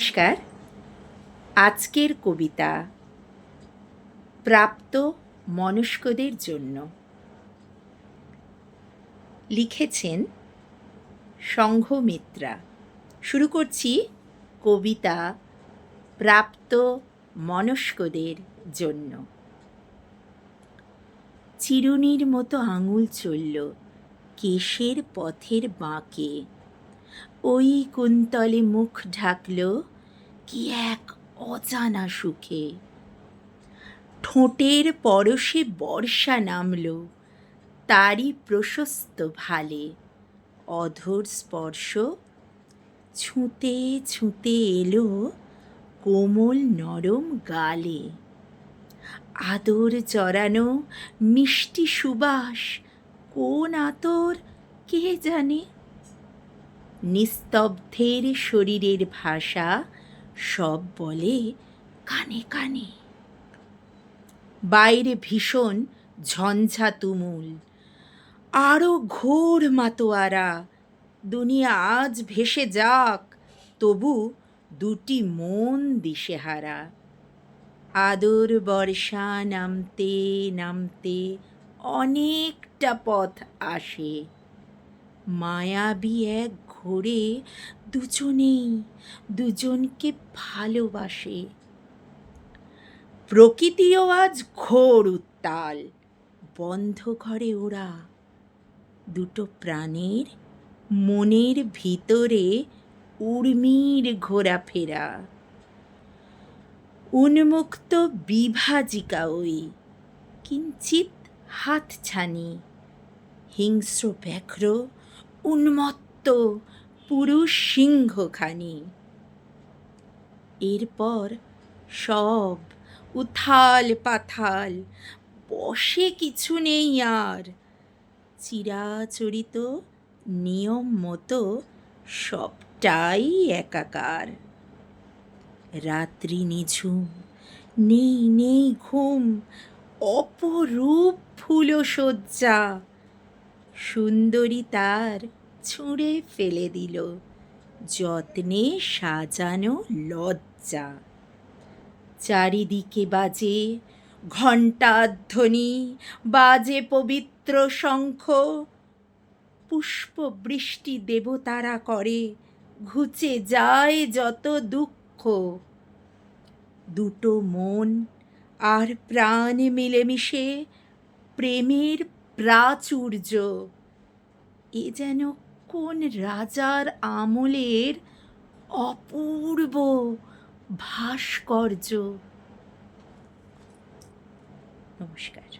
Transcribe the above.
নমস্কার। আজকের কবিতা প্রাপ্ত মনস্কদের জন্য। লিখেছেন সংঘমিত্রা। শুরু করছি কবিতা প্রাপ্ত মনস্কদের জন্য। চিরুনির মতো আঙুল চলল কেশের পথের বাঁকে, ওই কুন্তলে মুখ ঢাকল কি এক অজানা সুখে। ঠোঁটের পরশে বর্ষা নামল তারই প্রশস্ত ভালে, অধর স্পর্শ ছুঁতে ছুঁতে এলো কোমল নরম গালে। আদর জড়ানো মিষ্টি সুবাস, কোন আতর কে জানে। নিস্তব্ধের শরীরের ভাষা সব বলে কানে কানে। বাইরে ভীষণ ঝঞ্ঝা তুমুল, আরো ঘোর মাতোয়ারা। দুনিয়া আজ ভেসে যাক, তবু দুটি মন দিশেহারা। আদর বর্ষা নামতে নামতে অনেকটা পথ আসে, মায়াবী এক ঘোরে দুজনেই দুজনকে ভালোবাসে। প্রকৃতিও আজ ঘোর উত্তাল, বন্ধ ঘরে ওরা। দুটো প্রাণের মনের ভিতরে উর্মির ঘোরাফেরা। উন্মুক্ত বিভাজিকা ওই কিঞ্চিত হাতছানি, হিংস্র ব্যাঘ্র উন্মত্ত পুরুষ সিংহখানি। এরপর সব উথাল পাথাল, বসে কিছু নেই আর। চিরাচরিত নিয়ম মতো সবটাই একাকার। রাত্রি নিঝুম, নেই নেই ঘুম, অপরূপ ফুলশয্যা। সুন্দরী তার ছুঁড়ে ফেলে দিল যত্নে সাজানো লজ্জা। চারিদিকে বাজে ঘণ্টাধ্বনি, বাজে পবিত্র শঙ্খ। পুষ্পবৃষ্টি দেবতারা করে, ঘুচে যায় যত দুঃখ। দুটো মন আর প্রাণ মিলেমিশে প্রেমের প্রাচুর্য। এ যেন কোন রাজার আমলের অপূর্ব ভাস্কর্য। নমস্কার।